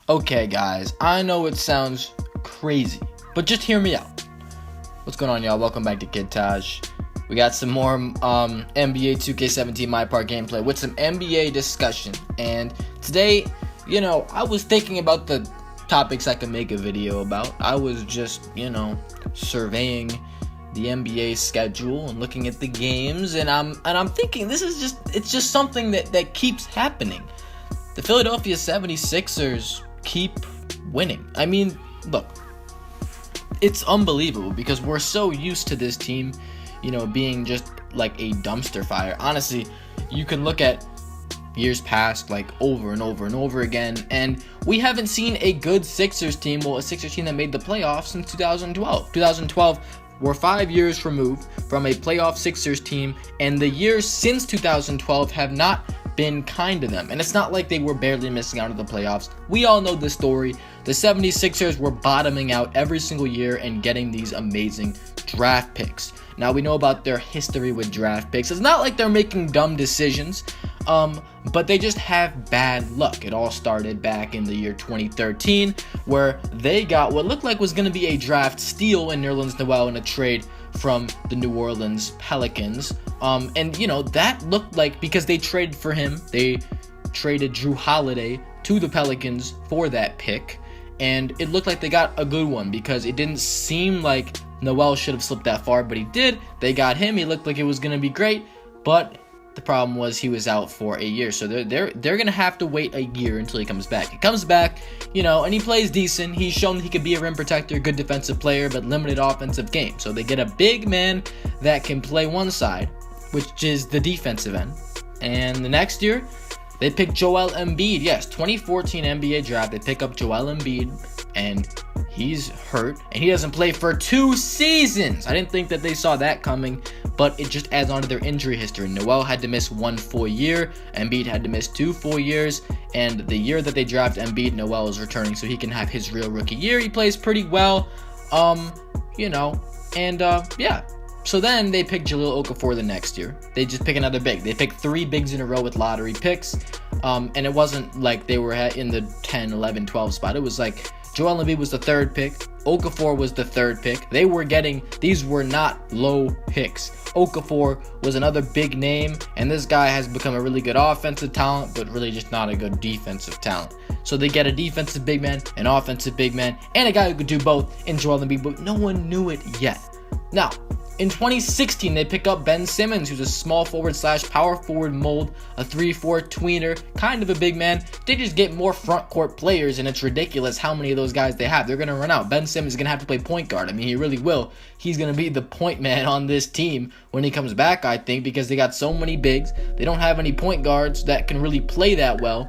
Okay, guys, I know it sounds crazy, but just hear me out. What's going on, y'all? Welcome back to Kid Taj. We got some more NBA 2K17 MyPark gameplay with some NBA discussion. And today, I was thinking about the topics I could make a video about. I was just, surveying the NBA schedule and looking at the games, and I'm thinking it's just something that keeps happening. The Philadelphia 76ers keep winning. I mean, look, it's unbelievable because we're so used to this team, being just like a dumpster fire. Honestly, you can look at years past, like over and over and over again, and we haven't seen a good Sixers team, a Sixers team that made the playoffs since 2012. 2012, we're 5 years removed from a playoff Sixers team, and the years since 2012 have not been kind to them. And it's not like they were barely missing out of the playoffs. We all know the story. The 76ers were bottoming out every single year and getting these amazing draft picks. Now, we know about their history with draft picks. It's not like they're making dumb decisions, but they just have bad luck. It all started back in the year 2013, where they got what looked like was going to be a draft steal in Nerlens Noel in a trade from the New Orleans Pelicans. That looked like, because they traded for him, they traded Drew Holiday to the Pelicans for that pick, and it looked like they got a good one because it didn't seem like Noel should have slipped that far, but he did. They got him. He looked like it was going to be great, but the problem was he was out for a year, so they're going to have to wait a year until he comes back. He comes back, and he plays decent. He's shown he could be a rim protector, good defensive player, but limited offensive game. So they get a big man that can play one side, which is the defensive end. And the next year, they pick Joel Embiid. Yes, 2014 NBA draft, they pick up Joel Embiid, and he's hurt, and he doesn't play for 2 seasons. I didn't think that they saw that coming, but it just adds on to their injury history. Noel had to miss 1 full year, Embiid had to miss 2 full years, and the year that they draft Embiid, Noel is returning so he can have his real rookie year. He plays pretty well, So then they pick Jahlil Okafor the next year. They just pick another big. They pick 3 bigs in a row with lottery picks, and it wasn't like they were in the 10, 11, 12 spot. It was like Joel Embiid was the 3rd pick. Okafor was the 3rd pick. These were not low picks. Okafor was another big name, and this guy has become a really good offensive talent, but really just not a good defensive talent. So they get a defensive big man, an offensive big man, and a guy who could do both in Joel Embiid, but no one knew it yet. Now, in 2016, they pick up Ben Simmons, who's a small forward / power forward mold, a 3-4 tweener, kind of a big man. They just get more front court players, and it's ridiculous how many of those guys they have. They're going to run out. Ben Simmons is going to have to play point guard. I mean, he really will. He's going to be the point man on this team when he comes back, I think, because they got so many bigs. They don't have any point guards that can really play that well.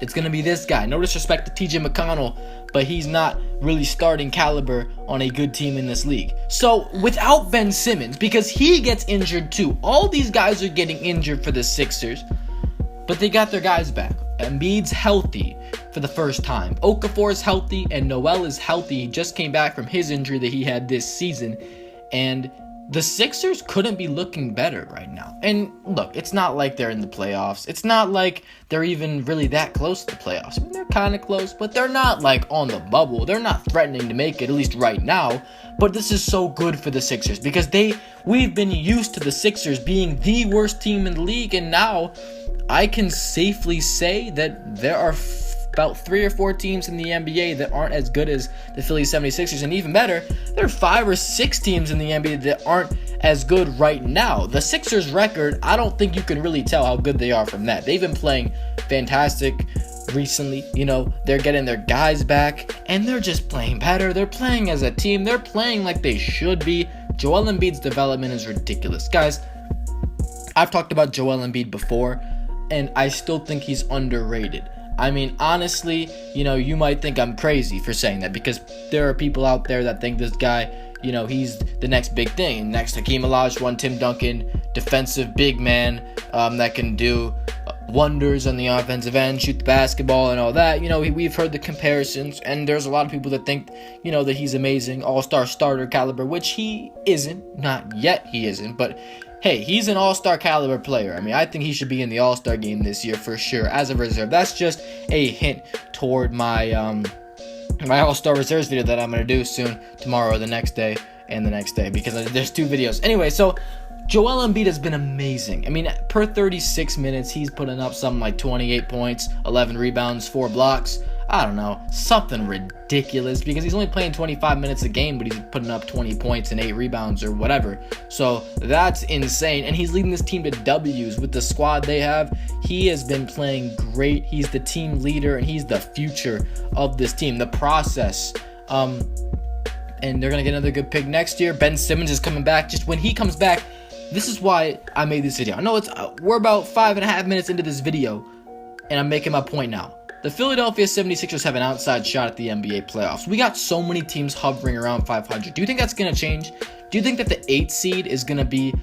It's going to be this guy. No disrespect to TJ McConnell, but he's not really starting caliber on a good team in this league. So without Ben Simmons, because he gets injured too, all these guys are getting injured for the Sixers, but they got their guys back. Embiid's healthy for the first time. Okafor is healthy, and Noel is healthy. He just came back from his injury that he had this season, and the Sixers couldn't be looking better right now. And look, it's not like they're in the playoffs. It's not like they're even really that close to the playoffs. I mean, they're kind of close, but they're not like on the bubble. They're not threatening to make it, at least right now. But this is so good for the Sixers because we've been used to the Sixers being the worst team in the league, and now I can safely say that there are about 3 or 4 teams in the NBA that aren't as good as the Philly 76ers, and even better, there are 5 or 6 teams in the NBA that aren't as good right now. The Sixers record, I don't think you can really tell how good they are from that. They've been playing fantastic recently. They're getting their guys back, and they're just playing better. They're playing as a team. They're playing like they should be. Joel Embiid's development is ridiculous. Guys, I've talked about Joel Embiid before, and I still think he's underrated. I mean, honestly, you might think I'm crazy for saying that because there are people out there that think this guy, he's the next big thing. Next Hakeem Olajuwon, Tim Duncan, defensive big man that can do wonders on the offensive end, shoot the basketball and all that. We've heard the comparisons, and there's a lot of people that think, that he's amazing, all-star starter caliber, which he isn't. Not yet he isn't, but hey, he's an all-star caliber player. I mean, I think he should be in the all-star game this year for sure as a reserve. That's just a hint toward my my all-star reserves video that I'm going to do soon, tomorrow, the next day, and the next day, because there's 2 videos. Anyway, so Joel Embiid has been amazing. I mean, per 36 minutes, he's putting up something like 28 points, 11 rebounds, 4 blocks. I don't know, something ridiculous, because he's only playing 25 minutes a game, but he's putting up 20 points and 8 rebounds or whatever. So that's insane, and he's leading this team to W's with the squad they have. He has been playing great. He's the team leader, and he's the future of this team, the process. And they're going to get another good pick next year. Ben Simmons is coming back. Just when he comes back, this is why I made this video. I know we're about 5.5 minutes into this video, and I'm making my point now. The Philadelphia 76ers have an outside shot at the NBA playoffs. We got so many teams hovering around 500. Do you think that's going to change? Do you think that the 8th seed is going to be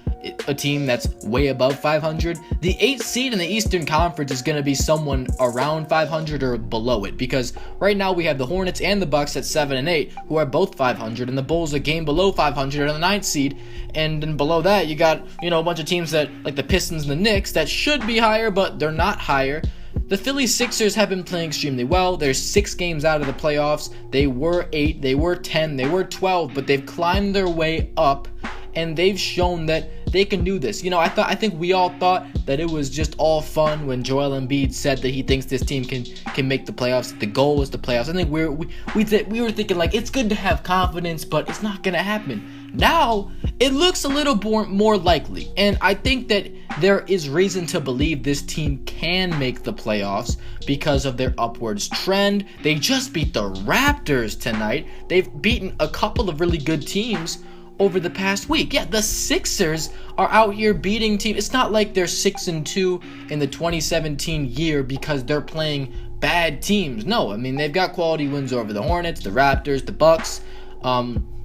a team that's way above 500? The 8th seed in the Eastern Conference is going to be someone around 500 or below it, because right now we have the Hornets and the Bucks at 7 and 8, who are both 500, and the Bulls a game below 500 on the 9th seed. And then below that, you got, a bunch of teams that, like the Pistons and the Knicks, that should be higher, but they're not higher. The Philly Sixers have been playing extremely well. They're 6 games out of the playoffs. They were 8, they were 10, they were 12, but they've climbed their way up, and they've shown that they can do this. I think we all thought that it was just all fun when Joel Embiid said that he thinks this team can make the playoffs. The goal is the playoffs. I think we were thinking, like, it's good to have confidence, but it's not gonna happen. Now, it looks a little more likely, and I think that there is reason to believe this team can make the playoffs because of their upwards trend. They just beat the Raptors tonight. They've beaten a couple of really good teams over the past week. Yeah, the Sixers are out here beating teams. It's not like they're 6-2 in the 2017 year because they're playing bad teams. No, I mean, they've got quality wins over the Hornets, the Raptors, the Bucks.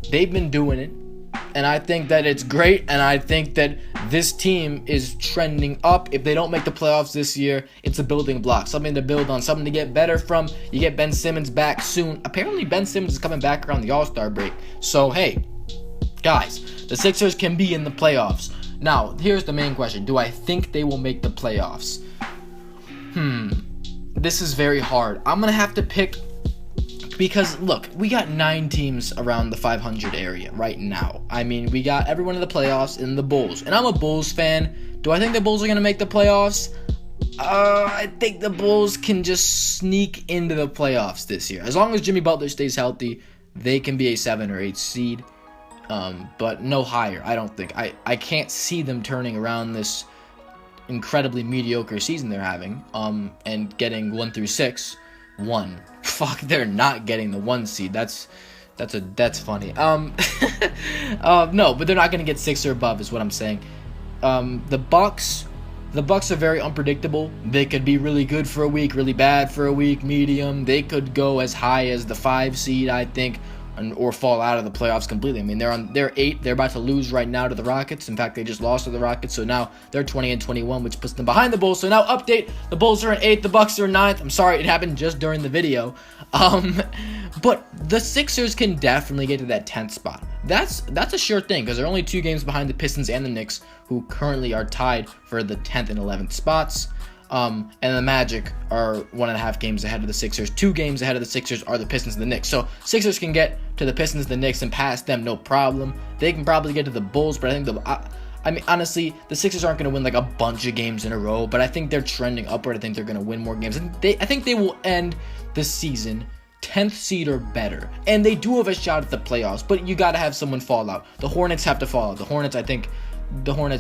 They've been doing it. And I think that it's great, and I think that this team is trending up. If they don't make the playoffs this year, it's a building block, something to build on, something to get better from. You get Ben Simmons back soon. Apparently, Ben Simmons is coming back around the All-Star break. So, hey, guys, the Sixers can be in the playoffs. Now, here's the main question. Do I think they will make the playoffs? This is very hard. I'm going to have to pick, because, look, we got 9 teams around the 500 area right now. I mean, we got everyone in the playoffs in the Bulls. And I'm a Bulls fan. Do I think the Bulls are going to make the playoffs? I think the Bulls can just sneak into the playoffs this year. As long as Jimmy Butler stays healthy, they can be a 7 or 8 seed. But no higher, I don't think. I can't see them turning around this incredibly mediocre season they're having, and getting 1 through 6. Fuck, they're not getting the 1 seed. That's funny. No, but they're not gonna get 6 or above, is what I'm saying. The Bucks are very unpredictable. They could be really good for a week, really bad for a week, medium. They could go as high as the 5 seed, I think, or fall out of the playoffs completely. I mean, they're 8. They're about to lose right now to the Rockets. In fact, they just lost to the Rockets, so now they're 20-21, which puts them behind the Bulls. So now update: the Bulls are in 8th, the Bucks are in 9th. I'm sorry, it happened just during the video. But the Sixers can definitely get to that 10th spot. That's a sure thing, because they're only 2 games behind the Pistons and the Knicks, who currently are tied for the 10th and 11th spots. And the Magic are 1.5 games ahead of the Sixers. 2 games ahead of the Sixers are the Pistons and the Knicks. So Sixers can get to the Pistons and the Knicks and pass them, no problem. They can probably get to the Bulls, but I think honestly, the Sixers aren't going to win like a bunch of games in a row, but I think they're trending upward. I think they're going to win more games. And I think they will end the season 10th seed or better. And they do have a shot at the playoffs, but you got to have someone fall out. The Hornets have to fall out. The Hornets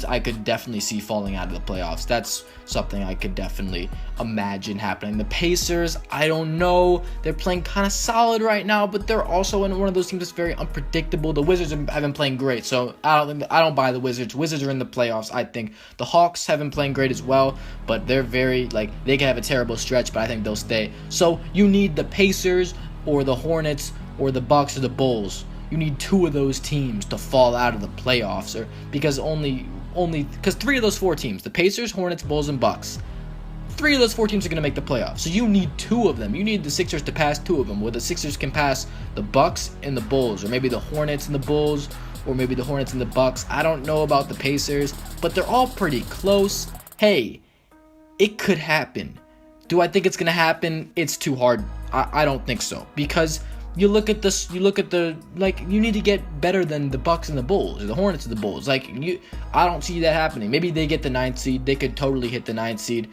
I could definitely see falling out of the playoffs. That's something I could definitely imagine happening. The Pacers, I don't know. They're playing kind of solid right now, but they're also in one of those teams that's very unpredictable. The Wizards have been playing great, so I don't buy the Wizards. Wizards are in the playoffs, I think. The Hawks have been playing great as well, but they're very, they can have a terrible stretch, but I think they'll stay. So you need the Pacers or the Hornets or the Bucks or the Bulls. You need 2 of those teams to fall out of the playoffs, because 3 of those 4 teams, the Pacers, Hornets, Bulls, and Bucks, 3 of those 4 teams are going to make the playoffs. So you need 2 of them. You need the Sixers to pass 2 of them, where the Sixers can pass the Bucks and the Bulls, or maybe the Hornets and the Bulls, or maybe the Hornets and the Bucks. I don't know about the Pacers. but they're all pretty close. Hey, it could happen. Do I think it's gonna happen? It's too hard. I don't think so, because you look at this. You look at like, you need to get better than the Bucks and the Bulls, or the Hornets and the Bulls. Like, I don't see that happening. Maybe they get the 9th seed. They could totally hit the 9th seed.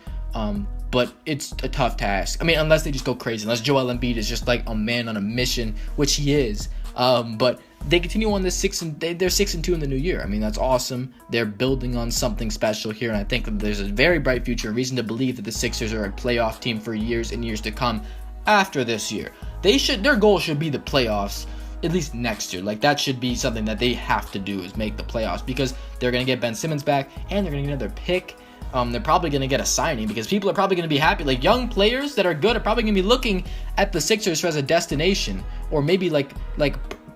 But it's a tough task. I mean, unless they just go crazy, unless Joel Embiid is just like a man on a mission, which he is. But they continue on this they're 6-2 in the new year. I mean, that's awesome. They're building on something special here, and I think that there's a very bright future, reason to believe that the Sixers are a playoff team for years and years to come after this year. Their goal should be the playoffs, at least next year. Like, that should be something that they have to do, is make the playoffs, because they're going to get Ben Simmons back, and they're going to get another pick. They're probably going to get a signing, because people are probably going to be happy. Like, young players that are good are probably going to be looking at the Sixers as a destination, or maybe like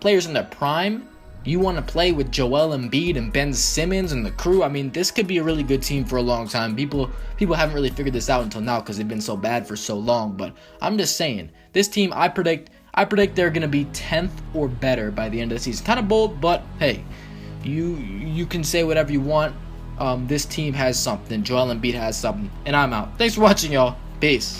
players in their prime. You want to play with Joel Embiid and Ben Simmons and the crew. I mean, this could be a really good team for a long time. People haven't really figured this out until now, because they've been so bad for so long. But I'm just saying, this team, I predict they're going to be 10th or better by the end of the season. Kind of bold, but hey, you can say whatever you want. This team has something. Joel Embiid has something. And I'm out. Thanks for watching, y'all. Peace.